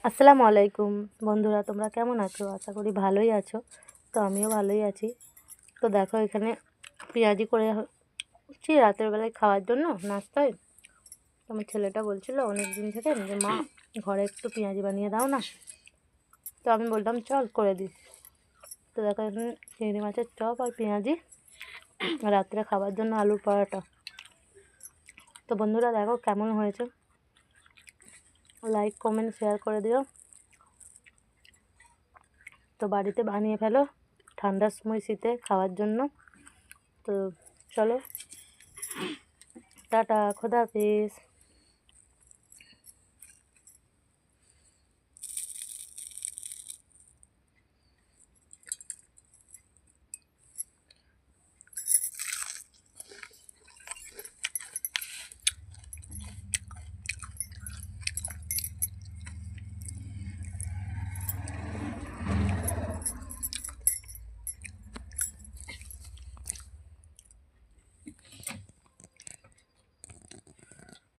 আসসালামু আলাইকুম বন্ধুরা, তোমরা কেমন আছো? আশা করি ভালোই আছো। তো আমিও ভালোই আছি। তো দেখো, এখানে পেঁয়াজি করে হচ্ছি রাতের বেলায় খাওয়ার জন্য নাস্তায়। আমার ছেলেটা বলছিল অনেক দিন থেকে যে মা, ঘরে একটু পেঁয়াজি বানিয়ে দাও না। তো আমি বললাম চল করে দিই। তো দেখো, এখানে চিংড়ি মাছের চপ আর পেঁয়াজি, রাত্রে খাবার জন্য আলুর পরোটা। তো বন্ধুরা দেখো কেমন হয়েছে, লাইক কমেন্ট শেয়ার করে দিও। তো বাড়িতে বানিয়ে ফেলো ঠান্ডার সময় শীতে খাওয়ার জন্য। তো চলো, টাটা, খোদা হাফিজ।